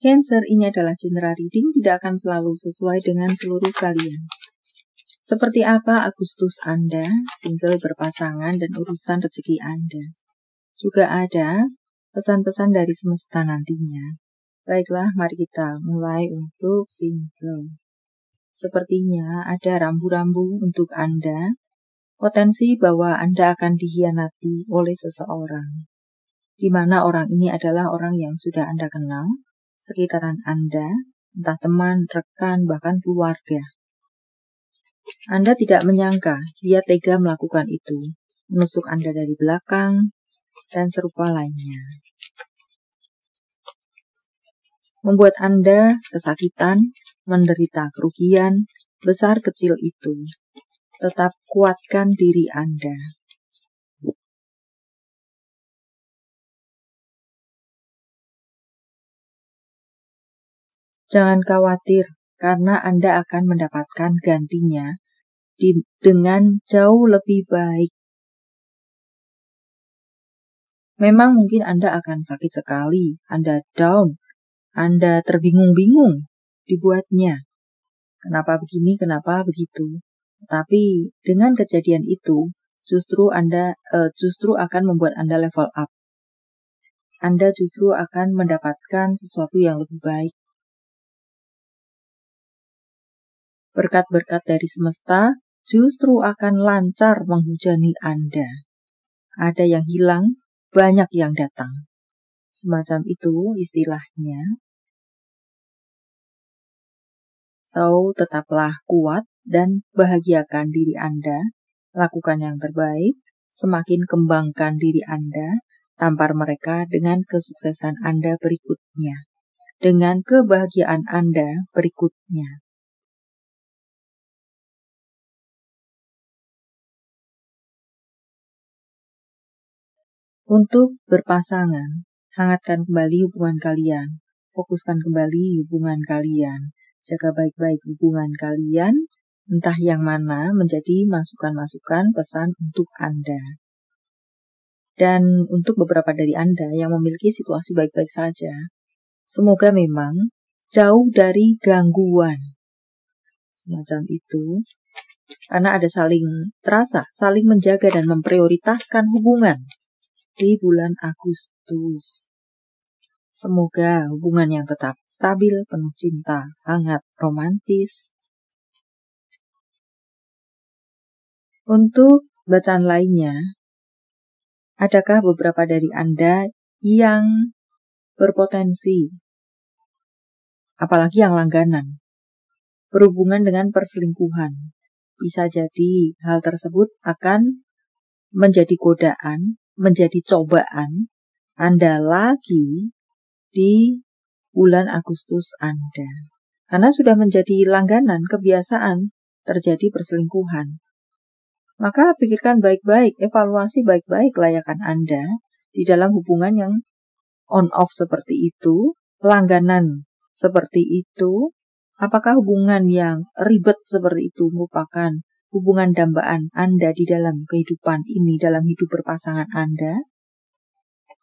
Cancer, ini adalah general reading, tidak akan selalu sesuai dengan seluruh kalian. Seperti apa Agustus Anda, single, berpasangan, dan urusan rezeki Anda. Juga ada pesan-pesan dari semesta nantinya. Baiklah, mari kita mulai untuk single. Sepertinya ada rambu-rambu untuk Anda, potensi bahwa Anda akan dikhianati oleh seseorang, di mana orang ini adalah orang yang sudah Anda kenal, sekitaran Anda, entah teman, rekan, bahkan keluarga. Anda tidak menyangka dia tega melakukan itu, menusuk Anda dari belakang, dan serupa lainnya. Membuat Anda kesakitan, menderita kerugian, besar kecil itu. Tetap kuatkan diri Anda. Jangan khawatir, karena Anda akan mendapatkan gantinya dengan jauh lebih baik. Memang mungkin Anda akan sakit sekali, Anda down, Anda terbingung-bingung dibuatnya. Kenapa begini, kenapa begitu. Tapi dengan kejadian itu, justru akan membuat Anda level up. Anda justru akan mendapatkan sesuatu yang lebih baik. Berkat-berkat dari semesta justru akan lancar menghujani Anda. Ada yang hilang, banyak yang datang. Semacam itu istilahnya. So, tetaplah kuat dan bahagiakan diri Anda. Lakukan yang terbaik, semakin kembangkan diri Anda, tampar mereka dengan kesuksesan Anda berikutnya. Dengan kebahagiaan Anda berikutnya. Untuk berpasangan, hangatkan kembali hubungan kalian, fokuskan kembali hubungan kalian, jaga baik-baik hubungan kalian, entah yang mana menjadi masukan-masukan pesan untuk Anda. Dan untuk beberapa dari Anda yang memiliki situasi baik-baik saja, semoga memang jauh dari gangguan. Semacam itu, karena ada saling menjaga dan memprioritaskan hubungan. Di bulan Agustus. Semoga hubungan yang tetap stabil, penuh cinta, hangat, romantis. Untuk bacaan lainnya, adakah beberapa dari Anda yang berpotensi, apalagi yang langganan, berhubungan dengan perselingkuhan? Bisa jadi hal tersebut akan menjadi godaan, menjadi cobaan Anda lagi di bulan Agustus Anda. Karena sudah menjadi langganan, kebiasaan terjadi perselingkuhan. Maka pikirkan baik-baik, evaluasi baik-baik kelayakan Anda di dalam hubungan yang on-off seperti itu, langganan seperti itu. Apakah hubungan yang ribet seperti itu merupakan hubungan dambaan Anda di dalam kehidupan ini, dalam hidup berpasangan Anda?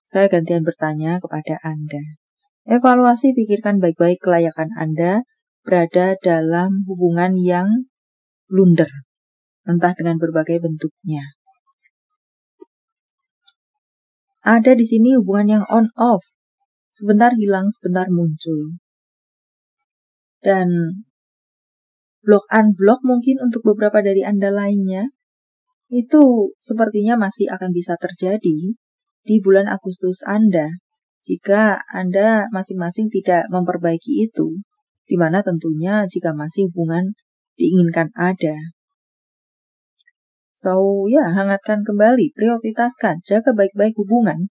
Saya gantian bertanya kepada Anda. Evaluasi, pikirkan baik-baik kelayakan Anda berada dalam hubungan yang blunder, entah dengan berbagai bentuknya. Ada di sini hubungan yang on-off, sebentar hilang, sebentar muncul. Dan block-unblock mungkin untuk beberapa dari Anda lainnya, itu sepertinya masih akan bisa terjadi di bulan Agustus Anda, jika Anda masing-masing tidak memperbaiki itu, di mana tentunya jika masih hubungan diinginkan ada. So, hangatkan kembali, prioritaskan, jaga baik-baik hubungan,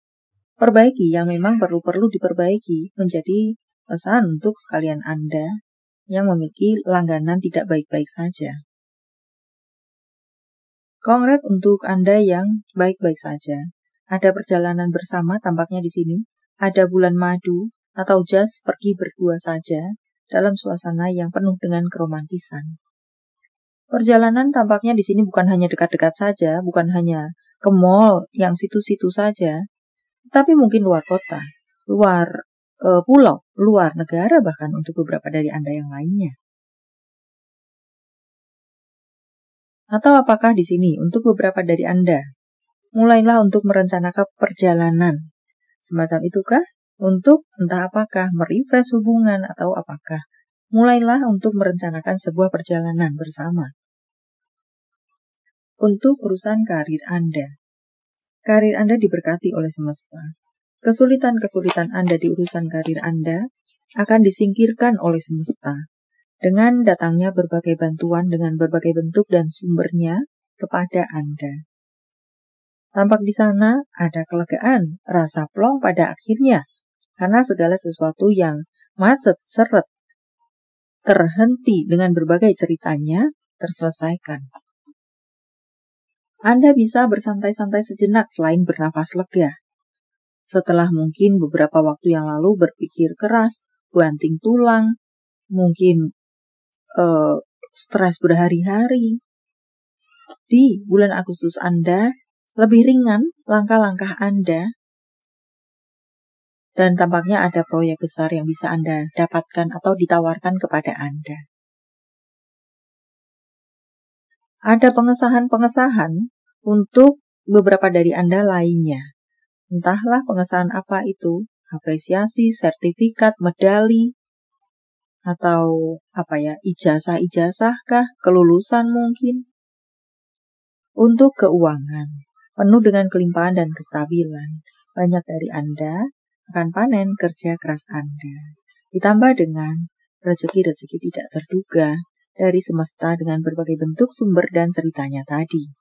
perbaiki yang memang perlu diperbaiki, menjadi pesan untuk sekalian Anda yang memiliki langganan tidak baik-baik saja. Kongres untuk Anda yang baik-baik saja. Ada perjalanan bersama tampaknya di sini. Ada bulan madu atau just pergi berdua saja dalam suasana yang penuh dengan keromantisan. Perjalanan tampaknya di sini bukan hanya dekat-dekat saja, bukan hanya ke mall yang situ-situ saja, tapi mungkin luar kota, luar pulau, luar negara, bahkan untuk beberapa dari Anda yang lainnya. Atau apakah di sini untuk beberapa dari Anda, mulailah untuk merencanakan perjalanan. Semacam itukah? Untuk entah apakah merefresh hubungan atau apakah. Mulailah untuk merencanakan sebuah perjalanan bersama. Untuk urusan karir Anda. Karir Anda diberkati oleh semesta. Kesulitan-kesulitan Anda di urusan karir Anda akan disingkirkan oleh semesta dengan datangnya berbagai bantuan dengan berbagai bentuk dan sumbernya kepada Anda. Tampak di sana ada kelegaan, rasa plong pada akhirnya, karena segala sesuatu yang macet, seret, terhenti dengan berbagai ceritanya terselesaikan. Anda bisa bersantai-santai sejenak selain bernafas lega. Setelah mungkin beberapa waktu yang lalu berpikir keras, banting tulang, mungkin stres berhari-hari. Di bulan Agustus Anda lebih ringan langkah-langkah Anda, dan tampaknya ada proyek besar yang bisa Anda dapatkan atau ditawarkan kepada Anda. Ada pengesahan-pengesahan untuk beberapa dari Anda lainnya. Entahlah pengesahan apa itu, apresiasi, sertifikat, medali, atau ijazah-ijazah kah, kelulusan mungkin. Untuk keuangan, penuh dengan kelimpahan dan kestabilan. Banyak dari Anda akan panen kerja keras Anda. Ditambah dengan rezeki-rezeki tidak terduga dari semesta dengan berbagai bentuk sumber dan ceritanya tadi.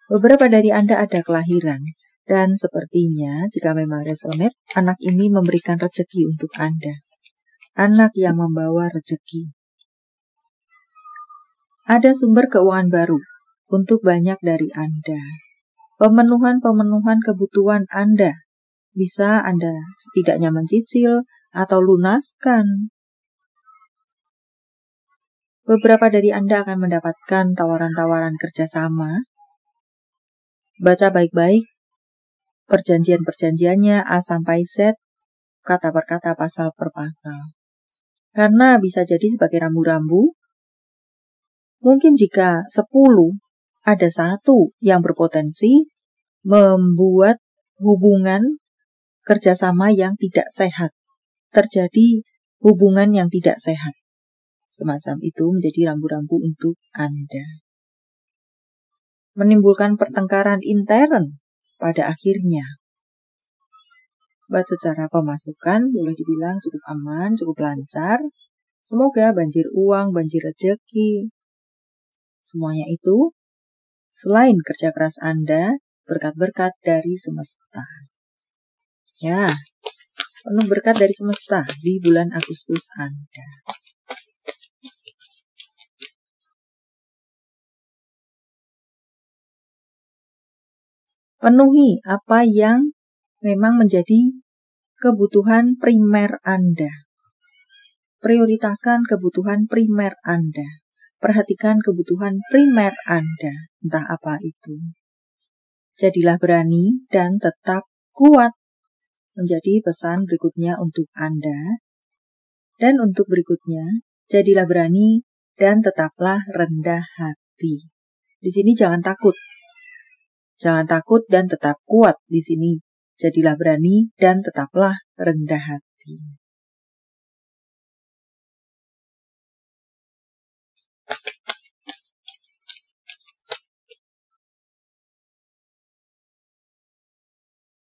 Beberapa dari Anda ada kelahiran, dan sepertinya jika memang resonate, anak ini memberikan rezeki untuk Anda. Anak yang membawa rezeki. Ada sumber keuangan baru untuk banyak dari Anda. Pemenuhan kebutuhan Anda bisa Anda setidaknya mencicil atau lunaskan. Beberapa dari Anda akan mendapatkan tawaran-tawaran kerjasama. Baca baik-baik perjanjian-perjanjiannya A sampai Z, kata per kata, pasal per pasal. Karena bisa jadi sebagai rambu-rambu, mungkin jika 10, ada satu yang berpotensi membuat hubungan kerjasama yang tidak sehat. Terjadi hubungan yang tidak sehat. Semacam itu menjadi rambu-rambu untuk Anda. Menimbulkan pertengkaran intern pada akhirnya. Buat secara pemasukan boleh dibilang cukup aman, cukup lancar. Semoga banjir uang, banjir rezeki. Semuanya itu selain kerja keras Anda, berkat-berkat dari semesta. Ya, penuh berkat dari semesta di bulan Agustus Anda. Penuhi apa yang memang menjadi kebutuhan primer Anda. Prioritaskan kebutuhan primer Anda. Perhatikan kebutuhan primer Anda, entah apa itu. Jadilah berani dan tetap kuat. Menjadi pesan berikutnya untuk Anda. Dan untuk berikutnya, jadilah berani dan tetaplah rendah hati. Di sini jangan takut. Jangan takut dan tetap kuat di sini. Jadilah berani dan tetaplah rendah hati.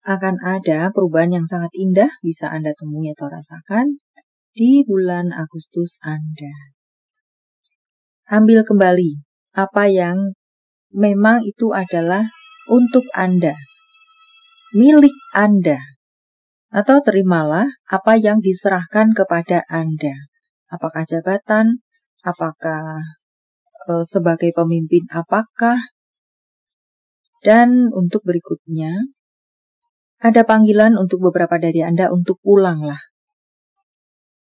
Akan ada perubahan yang sangat indah bisa Anda temui atau rasakan di bulan Agustus Anda. Ambil kembali apa yang memang itu adalah untuk Anda, milik Anda. Atau terimalah apa yang diserahkan kepada Anda. Apakah jabatan, apakah sebagai pemimpin, apakah. Dan untuk berikutnya, ada panggilan untuk beberapa dari Anda untuk pulanglah.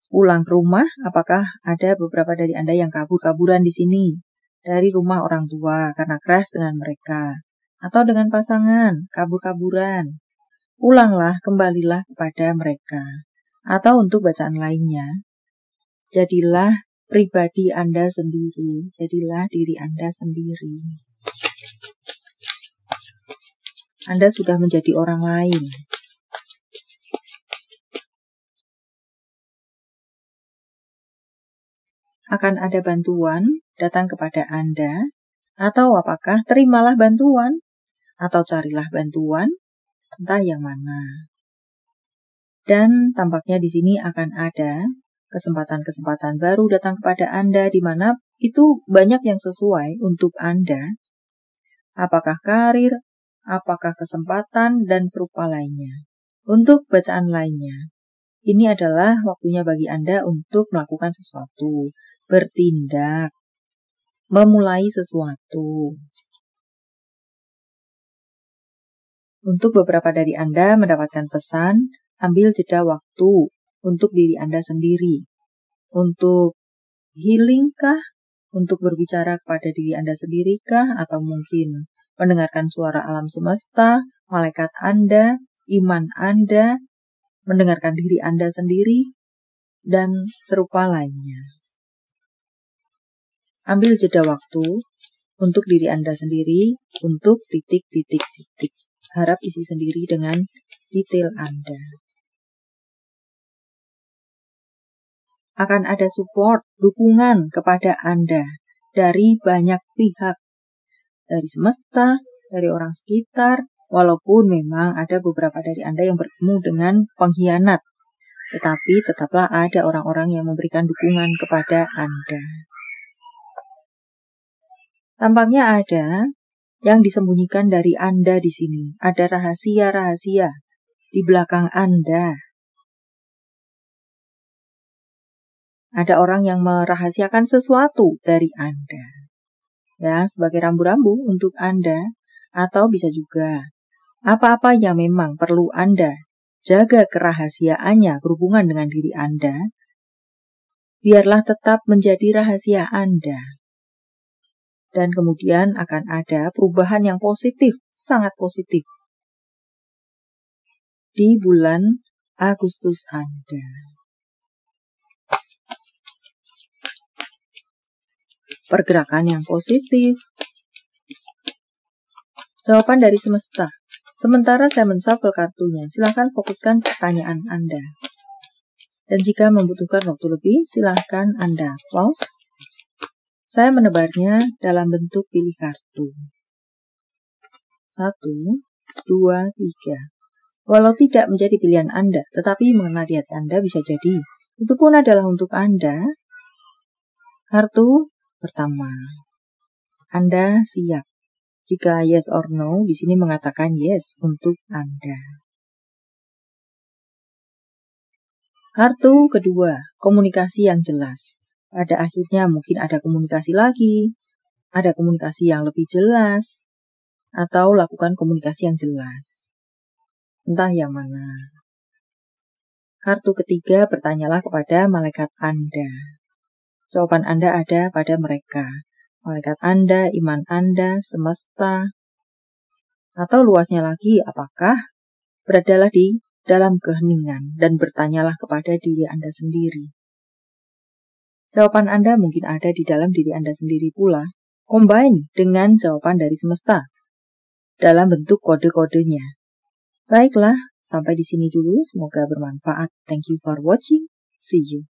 Pulang ke rumah, apakah ada beberapa dari Anda yang kabur-kaburan di sini? Dari rumah orang tua karena keras dengan mereka. Atau dengan pasangan, kabur-kaburan. Pulanglah, kembalilah kepada mereka. Atau untuk bacaan lainnya, jadilah pribadi Anda sendiri, jadilah diri Anda sendiri. Anda sudah menjadi orang lain. Akan ada bantuan datang kepada Anda, atau apakah terimalah bantuan, atau carilah bantuan, entah yang mana. Dan tampaknya di sini akan ada kesempatan-kesempatan baru datang kepada Anda, di mana itu banyak yang sesuai untuk Anda. Apakah karir, apakah kesempatan, dan serupa lainnya. Untuk bacaan lainnya, ini adalah waktunya bagi Anda untuk melakukan sesuatu, bertindak, memulai sesuatu. Untuk beberapa dari Anda mendapatkan pesan, ambil jeda waktu untuk diri Anda sendiri. Untuk healing kah? Untuk berbicara kepada diri Anda sendiri kah? Atau mungkin mendengarkan suara alam semesta, malaikat Anda, iman Anda, mendengarkan diri Anda sendiri, dan serupa lainnya. Ambil jeda waktu untuk diri Anda sendiri, untuk titik-titik-titik. Harap isi sendiri dengan detail Anda. Akan ada support, dukungan kepada Anda dari banyak pihak. Dari semesta, dari orang sekitar, walaupun memang ada beberapa dari Anda yang bertemu dengan pengkhianat. Tetapi tetaplah ada orang-orang yang memberikan dukungan kepada Anda. Tampaknya ada yang disembunyikan dari Anda di sini. Ada rahasia-rahasia di belakang Anda. Ada orang yang merahasiakan sesuatu dari Anda. Ya, sebagai rambu-rambu untuk Anda, atau bisa juga apa-apa yang memang perlu Anda jaga kerahasiaannya berhubungan dengan diri Anda, biarlah tetap menjadi rahasia Anda. Dan kemudian akan ada perubahan yang positif, sangat positif, di bulan Agustus Anda. Pergerakan yang positif. Jawaban dari semesta. Sementara saya menshuffle kartunya, silahkan fokuskan pertanyaan Anda. Dan jika membutuhkan waktu lebih, silahkan Anda pause. Saya menebarnya dalam bentuk pilih kartu. 1, 2, 3. Walau tidak menjadi pilihan Anda, tetapi mengena di hati Anda bisa jadi. Itu pun adalah untuk Anda. Kartu pertama. Anda siap. Jika yes or no, di sini mengatakan yes untuk Anda. Kartu kedua, komunikasi yang jelas. Pada akhirnya mungkin ada komunikasi lagi, ada komunikasi yang lebih jelas, atau lakukan komunikasi yang jelas. Entah yang mana. Kartu ketiga, bertanyalah kepada malaikat Anda. Jawaban Anda ada pada mereka. Malaikat Anda, iman Anda, semesta. Atau luasnya lagi, apakah beradalah di dalam keheningan dan bertanyalah kepada diri Anda sendiri. Jawaban Anda mungkin ada di dalam diri Anda sendiri pula, combine dengan jawaban dari semesta dalam bentuk kode-kodenya. Baiklah, sampai di sini dulu. Semoga bermanfaat. Thank you for watching. See you.